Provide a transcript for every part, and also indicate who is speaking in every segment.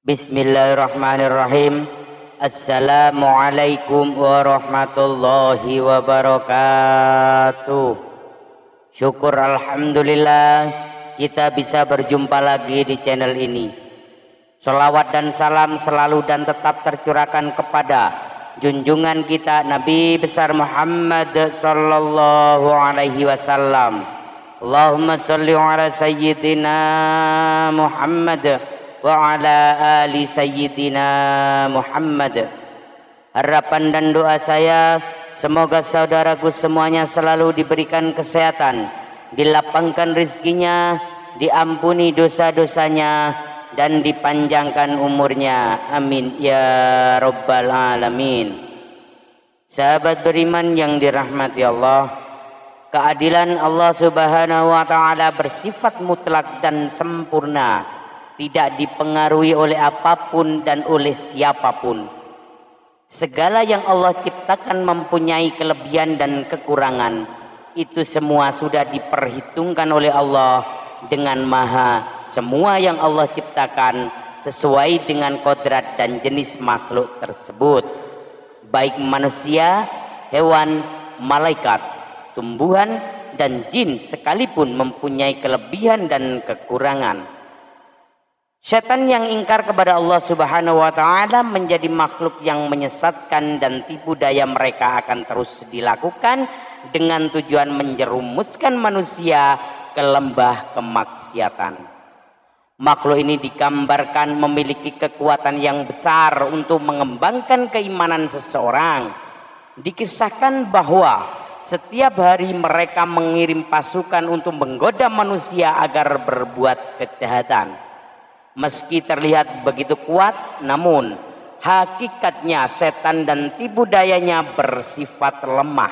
Speaker 1: Bismillahirrahmanirrahim. Assalamualaikum warahmatullahi wabarakatuh. Syukur alhamdulillah kita bisa berjumpa lagi di channel ini. Salawat dan salam selalu dan tetap tercurahkan kepada junjungan kita Nabi besar Muhammad sallallahu alaihi wasallam. Allahumma shalli ala sayyidina Muhammad wa ala ali sayyidina Muhammad. Harapan dan doa saya semoga saudaraku semuanya selalu diberikan kesehatan, dilapangkan rezekinya, diampuni dosa-dosanya, dan dipanjangkan umurnya. Amin ya rabbal alamin. Sahabat beriman yang dirahmati Allah, keadilan Allah subhanahu wa ta'ala bersifat mutlak dan sempurna, tidak dipengaruhi oleh apapun dan oleh siapapun. Segala yang Allah ciptakan mempunyai kelebihan dan kekurangan. Itu semua sudah diperhitungkan oleh Allah dengan maha. Semua yang Allah ciptakan sesuai dengan kodrat dan jenis makhluk tersebut. Baik manusia, hewan, malaikat, tumbuhan, dan jin sekalipun mempunyai kelebihan dan kekurangan. Setan yang ingkar kepada Allah subhanahu wa ta'ala menjadi makhluk yang menyesatkan, dan tipu daya mereka akan terus dilakukan dengan tujuan menjerumuskan manusia ke lembah kemaksiatan. Makhluk ini digambarkan memiliki kekuatan yang besar untuk mengembangkan keimanan seseorang. Dikisahkan bahwa setiap hari mereka mengirim pasukan untuk menggoda manusia agar berbuat kejahatan. Meski terlihat begitu kuat, namun hakikatnya setan dan tipu dayanya bersifat lemah.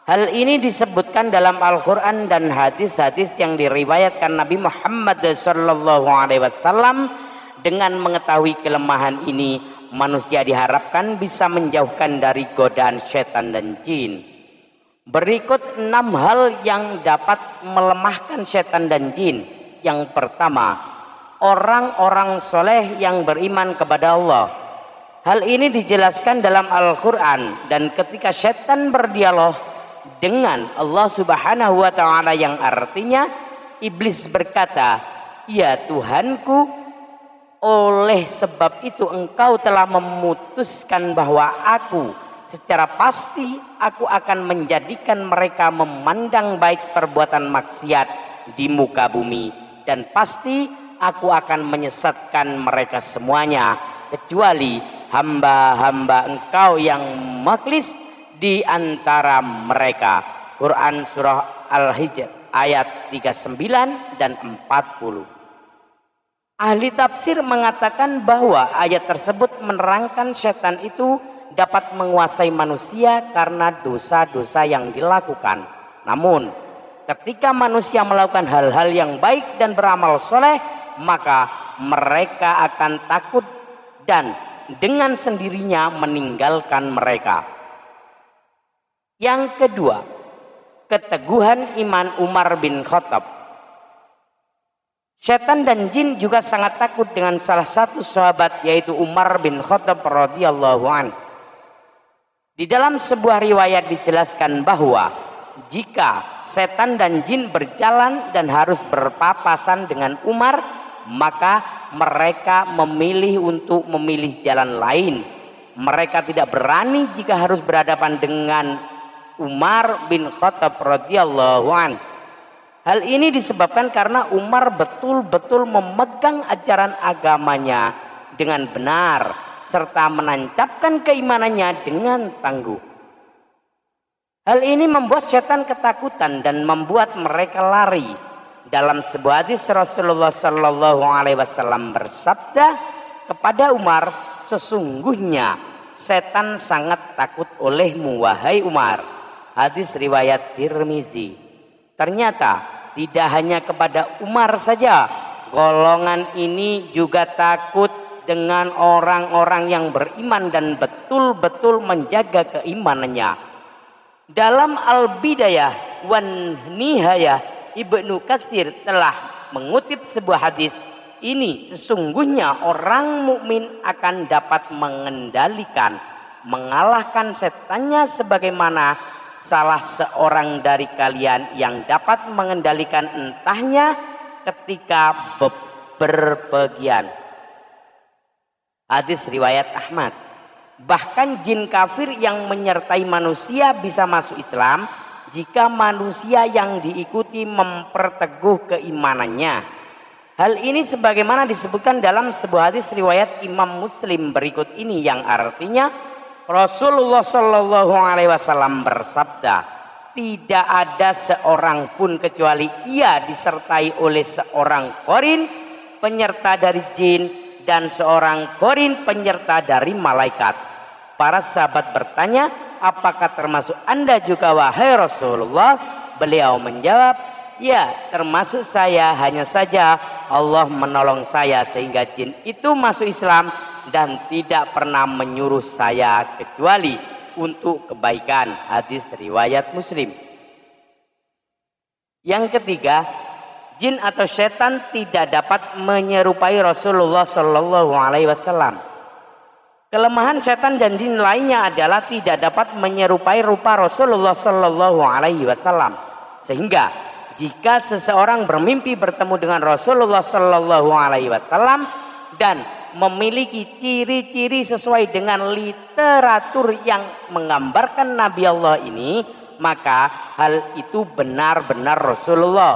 Speaker 1: Hal ini disebutkan dalam Al-Quran dan hadis-hadis yang diriwayatkan Nabi Muhammad SAW. Dengan mengetahui kelemahan ini, manusia diharapkan bisa menjauhkan dari godaan setan dan jin. Berikut 6 hal yang dapat melemahkan setan dan jin. Yang pertama, orang-orang soleh yang beriman kepada Allah. Hal ini dijelaskan dalam Al-Quran, dan ketika setan berdialog dengan Allah subhanahu wa ta'ala, yang artinya iblis berkata, "Ya Tuhanku, oleh sebab itu engkau telah memutuskan bahwa secara pasti aku akan menjadikan mereka memandang baik perbuatan maksiat di muka bumi, dan pasti aku akan menyesatkan mereka semuanya, kecuali hamba-hamba engkau yang makhlis di antara mereka." Quran surah Al-Hijr ayat 39 dan 40. Ahli tafsir mengatakan bahwa ayat tersebut menerangkan setan itu dapat menguasai manusia karena dosa-dosa yang dilakukan. Namun ketika manusia melakukan hal-hal yang baik dan beramal soleh, maka mereka akan takut dan dengan sendirinya meninggalkan mereka. Yang kedua, keteguhan iman Umar bin Khattab. Setan dan jin juga sangat takut dengan salah satu sahabat, yaitu Umar bin Khattab radhiyallahu anhu. Di dalam sebuah riwayat dijelaskan bahwa jika setan dan jin berjalan dan harus berpapasan dengan Umar, maka mereka untuk memilih jalan lain. Mereka tidak berani jika harus berhadapan dengan Umar bin Khattab radhiyallahu anhu. Hal ini disebabkan karena Umar betul-betul memegang ajaran agamanya dengan benar, serta menancapkan keimanannya dengan tangguh. Hal ini membuat setan ketakutan dan membuat mereka lari. Dalam sebuah hadis Rasulullah sallallahu alaihi wasallam bersabda kepada Umar, "Sesungguhnya setan sangat takut olehmu, wahai Umar." Hadis riwayat Tirmizi. Ternyata tidak hanya kepada Umar saja, golongan ini juga takut dengan orang-orang yang beriman dan betul-betul menjaga keimanannya. Dalam Al-Bidayah wan Nihayah, Ibnu Katsir telah mengutip sebuah hadis ini sesungguhnya orang mukmin akan dapat mengendalikan, mengalahkan setannya sebagaimana salah seorang dari kalian yang dapat mengendalikan entahnya ketika berpergian. Hadis riwayat Ahmad. Bahkan jin kafir yang menyertai manusia bisa masuk Islam jika manusia yang diikuti memperteguh keimanannya. Hal ini sebagaimana disebutkan dalam sebuah hadis riwayat Imam Muslim berikut ini, yang artinya Rasulullah Shallallahu Alaihi Wasallam bersabda, tidak ada seorang pun kecuali ia disertai oleh seorang qarin penyerta dari jin dan seorang qarin penyerta dari malaikat. Para sahabat bertanya, apakah termasuk Anda juga wahai Rasulullah? Beliau menjawab, ya, termasuk saya, hanya saja Allah menolong saya sehingga jin itu masuk Islam dan tidak pernah menyuruh saya kecuali untuk kebaikan. Hadis riwayat Muslim. Yang ketiga, jin atau setan tidak dapat menyerupai Rasulullah Shallallahu Alaihi Wasallam. Kelemahan setan dan jin lainnya adalah tidak dapat menyerupai rupa Rasulullah Shallallahu Alaihi Wasallam, sehingga jika seseorang bermimpi bertemu dengan Rasulullah Shallallahu Alaihi Wasallam dan memiliki ciri-ciri sesuai dengan literatur yang menggambarkan Nabi Allah ini, maka hal itu benar-benar Rasulullah.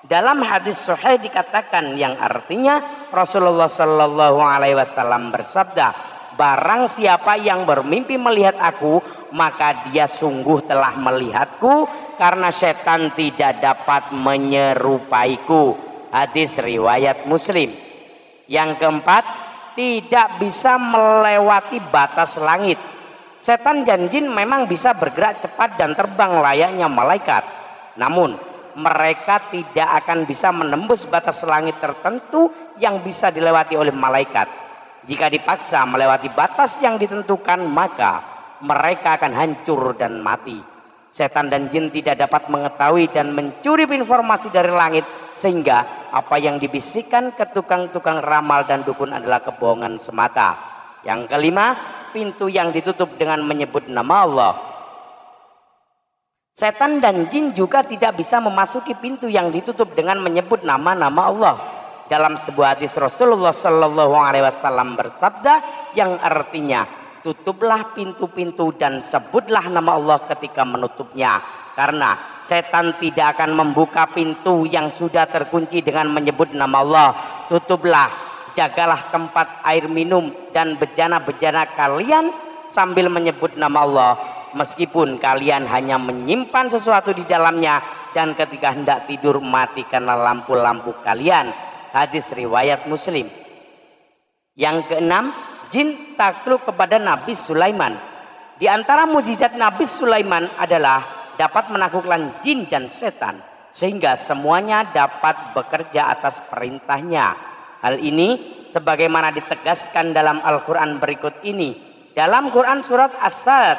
Speaker 1: Dalam hadis sahih dikatakan yang artinya Rasulullah Shallallahu Alaihi Wasallam bersabda, barang siapa yang bermimpi melihat aku, maka dia sungguh telah melihatku, karena setan tidak dapat menyerupaiku. Hadis riwayat Muslim. Yang keempat, tidak bisa melewati batas langit. Setan dan jin memang bisa bergerak cepat dan terbang layaknya malaikat, namun mereka tidak akan bisa menembus batas langit tertentu yang bisa dilewati oleh malaikat. Jika dipaksa melewati batas yang ditentukan, maka mereka akan hancur dan mati. Setan dan jin tidak dapat mengetahui dan mencuri informasi dari langit, sehingga apa yang dibisikkan ke tukang-tukang ramal dan dukun adalah kebohongan semata. Yang kelima, pintu yang ditutup dengan menyebut nama Allah. Setan dan jin juga tidak bisa memasuki pintu yang ditutup dengan menyebut nama-nama Allah. Dalam sebuah hadis Rasulullah Shallallahu Alaihi Wasallam bersabda yang artinya, tutuplah pintu-pintu dan sebutlah nama Allah ketika menutupnya, karena setan tidak akan membuka pintu yang sudah terkunci dengan menyebut nama Allah. Tutuplah, jagalah tempat air minum dan bejana-bejana kalian sambil menyebut nama Allah, meskipun kalian hanya menyimpan sesuatu di dalamnya, dan ketika hendak tidur matikanlah lampu-lampu kalian. Hadis riwayat Muslim. Yang keenam, jin takluk kepada Nabi Sulaiman. Di antara mujizat Nabi Sulaiman adalah dapat menaklukkan jin dan setan, sehingga semuanya dapat bekerja atas perintahnya. Hal ini sebagaimana ditegaskan dalam Al-Quran berikut ini. Dalam Quran surat As-Sad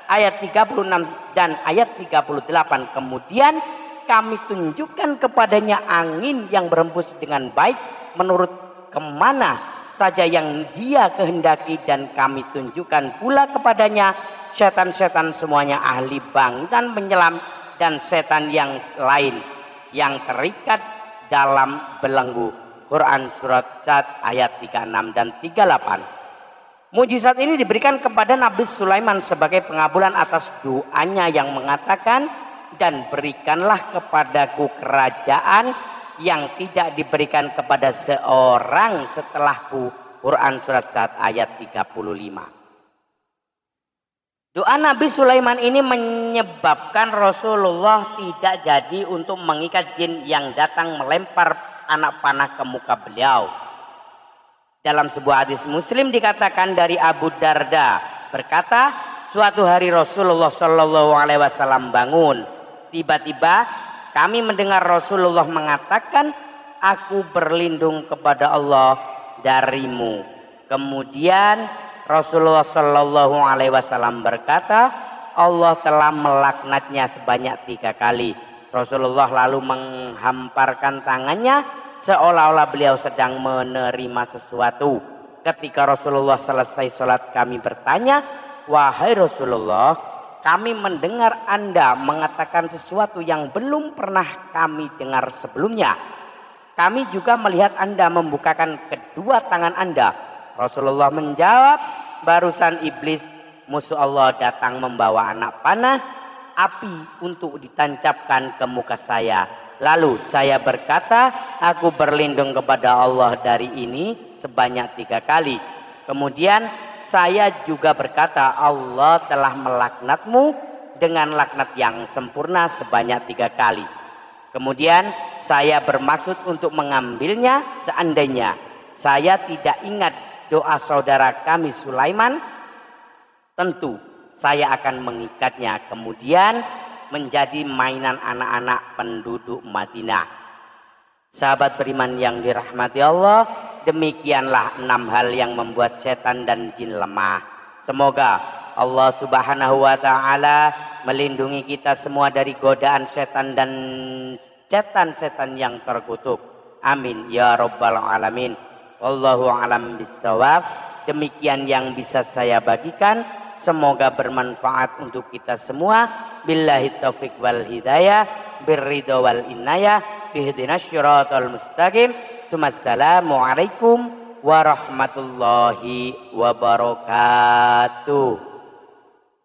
Speaker 1: ayat 36 dan ayat 38, kemudian kami tunjukkan kepadanya angin yang berembus dengan baik menurut kemana saja yang dia kehendaki, dan kami tunjukkan pula kepadanya setan-setan semuanya ahli bang dan menyelam, dan setan yang lain yang terikat dalam belenggu. Quran surat Sad ayat 36 dan 38. Mujizat ini diberikan kepada Nabi Sulaiman sebagai pengabulan atas doanya yang mengatakan, dan berikanlah kepadaku kerajaan yang tidak diberikan kepada seorang setelahku. Quran surat Sad ayat 35. Doa Nabi Sulaiman ini menyebabkan Rasulullah tidak jadi untuk mengikat jin yang datang melempar anak panah ke muka beliau. Dalam sebuah hadis Muslim dikatakan dari Abu Darda berkata, suatu hari Rasulullah Shallallahu Alaihi Wasallam bangun. Tiba-tiba kami mendengar Rasulullah mengatakan, aku berlindung kepada Allah darimu. Kemudian Rasulullah Shallallahu Alaihi Wasallam berkata, Allah telah melaknatnya sebanyak 3 kali. Rasulullah lalu menghamparkan tangannya seolah-olah beliau sedang menerima sesuatu. Ketika Rasulullah selesai sholat, kami bertanya, wahai Rasulullah, kami mendengar Anda mengatakan sesuatu yang belum pernah kami dengar sebelumnya. Kami juga melihat Anda membukakan kedua tangan Anda. Rasulullah menjawab, barusan iblis musuh Allah datang membawa anak panah api untuk ditancapkan ke muka saya. Lalu saya berkata, aku berlindung kepada Allah dari ini sebanyak 3 kali. Kemudian saya juga berkata, Allah telah melaknatmu dengan laknat yang sempurna sebanyak 3 kali. Kemudian saya bermaksud untuk mengambilnya seandainya saya tidak ingat doa saudara kami Sulaiman, tentu saya akan mengikatnya kemudian menjadi mainan anak-anak penduduk Madinah. Sahabat beriman yang dirahmati Allah, demikianlah 6 hal yang membuat setan dan jin lemah. Semoga Allah Subhanahu wa taala melindungi kita semua dari godaan setan dan setan-setan yang terkutuk. Amin ya rabbal alamin. Wallahu alam bissawab. Demikian yang bisa saya bagikan. Semoga bermanfaat untuk kita semua. Billahi taufiq wal hidayah, birridha wal inayah, ihdinas syiratal mustaqim. Assalamualaikum warahmatullahi wabarakatuh.